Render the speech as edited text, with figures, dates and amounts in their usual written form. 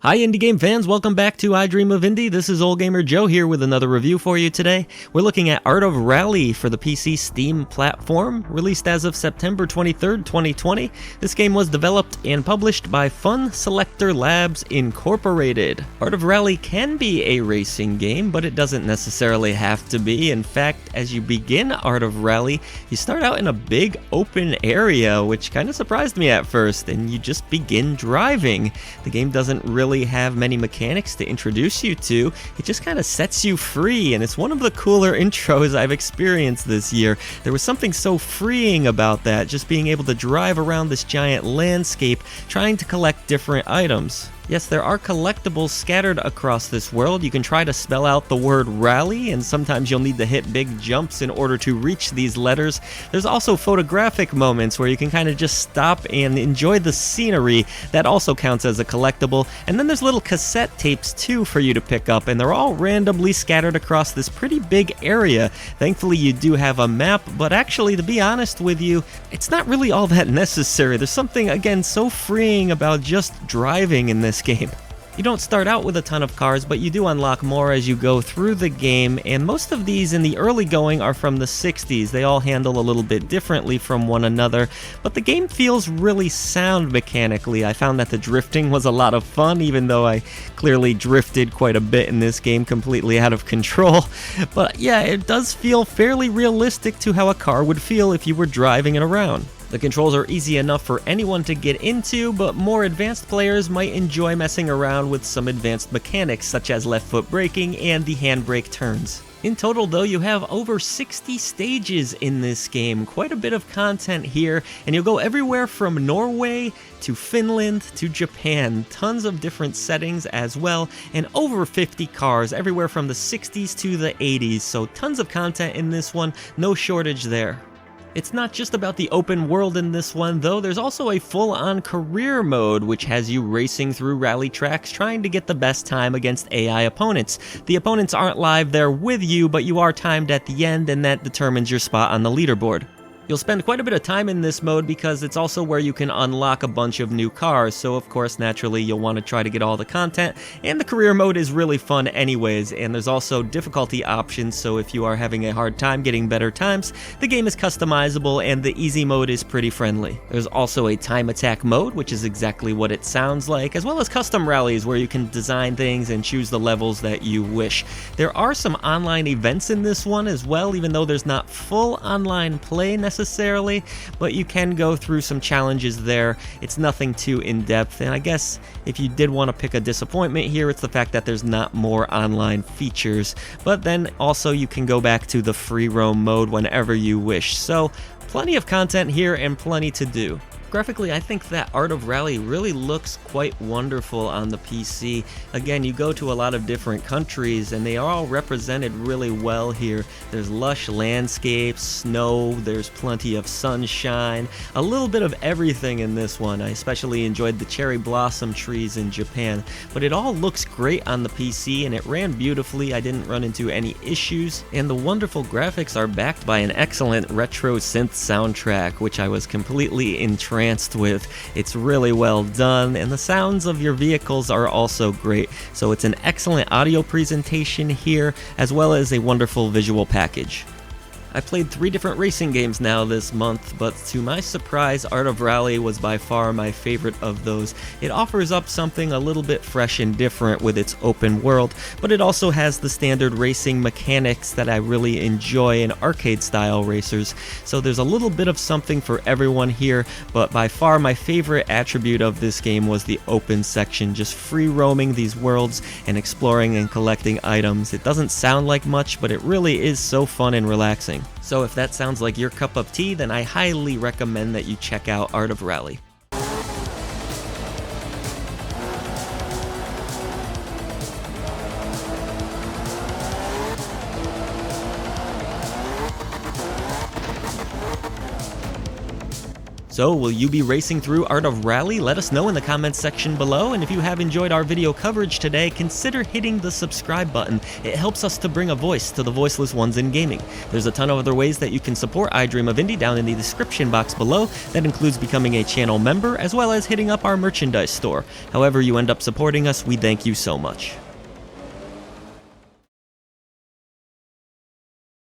Hi indie game fans, welcome back to I Dream of Indie. This is Ole Gamer Joe here with another review for you today. We're looking at Art of Rally for the PC Steam platform, released as of September 23rd, 2020. This game was developed and published by Fun Selector Labs Incorporated. Art of Rally can be a racing game, but it doesn't necessarily have to be. In fact, as you begin Art of Rally, you start out in a big open area, which kind of surprised me at first, and you just begin driving. The game doesn't really have many mechanics to introduce you to. It just kind of sets you free, and it's one of the cooler intros I've experienced this year. There was something so freeing about that, just being able to drive around this giant landscape trying to collect different items. Yes, there are collectibles scattered across this world. You can try to spell out the word rally, and sometimes you'll need to hit big jumps in order to reach these letters. There's also photographic moments where you can kind of just stop and enjoy the scenery. That also counts as a collectible. And then there's little cassette tapes too for you to pick up, and they're all randomly scattered across this pretty big area. Thankfully you do have a map, but actually, to be honest with you, it's not really all that necessary. There's something, again, so freeing about just driving in this game. You don't start out with a ton of cars, but you do unlock more as you go through the game, and most of these in the early going are from the 60s. They all handle a little bit differently from one another, but the game feels really sound mechanically. I found that the drifting was a lot of fun, even though I clearly drifted quite a bit in this game, completely out of control. But yeah, it does feel fairly realistic to how a car would feel if you were driving it around. The controls are easy enough for anyone to get into, but more advanced players might enjoy messing around with some advanced mechanics such as left foot braking and the handbrake turns. In total though, you have over 60 stages in this game, quite a bit of content here, and you'll go everywhere from Norway to Finland to Japan, tons of different settings as well, and over 50 cars, everywhere from the 60s to the 80s, so tons of content in this one, no shortage there. It's not just about the open world in this one though, there's also a full-on career mode which has you racing through rally tracks trying to get the best time against AI opponents. The opponents aren't live there with you, but you are timed at the end, and that determines your spot on the leaderboard. You'll spend quite a bit of time in this mode because it's also where you can unlock a bunch of new cars, so of course naturally you'll want to try to get all the content, and the career mode is really fun anyways, and there's also difficulty options, so if you are having a hard time getting better times, the game is customizable and the easy mode is pretty friendly. There's also a time attack mode, which is exactly what it sounds like, as well as custom rallies where you can design things and choose the levels that you wish. There are some online events in this one as well, even though there's not full online play necessarily, but you can go through some challenges there. It's nothing too in-depth, and I guess if you did want to pick a disappointment here, it's the fact that there's not more online features, but then also you can go back to the free roam mode whenever you wish, so plenty of content here and plenty to do. Graphically, I think that Art of Rally really looks quite wonderful on the PC. Again, you go to a lot of different countries and they are all represented really well here. There's lush landscapes, snow, there's plenty of sunshine, a little bit of everything in this one. I especially enjoyed the cherry blossom trees in Japan, but it all looks great on the PC and it ran beautifully. I didn't run into any issues, and the wonderful graphics are backed by an excellent retro synth soundtrack, which I was completely entranced with. It's really well done, and the sounds of your vehicles are also great, so it's an excellent audio presentation here, as well as a wonderful visual package. I played 3 different racing games now this month, but to my surprise, Art of Rally was by far my favorite of those. It offers up something a little bit fresh and different with its open world, but it also has the standard racing mechanics that I really enjoy in arcade-style racers, so there's a little bit of something for everyone here, but by far my favorite attribute of this game was the open section, just free roaming these worlds and exploring and collecting items. It doesn't sound like much, but it really is so fun and relaxing. So if that sounds like your cup of tea, then I highly recommend that you check out Art of Rally. So, will you be racing through Art of Rally? Let us know in the comments section below, and if you have enjoyed our video coverage today, consider hitting the subscribe button. It helps us to bring a voice to the voiceless ones in gaming. There's a ton of other ways that you can support I Dream of Indie down in the description box below. That includes becoming a channel member, as well as hitting up our merchandise store. However you end up supporting us, we thank you so much.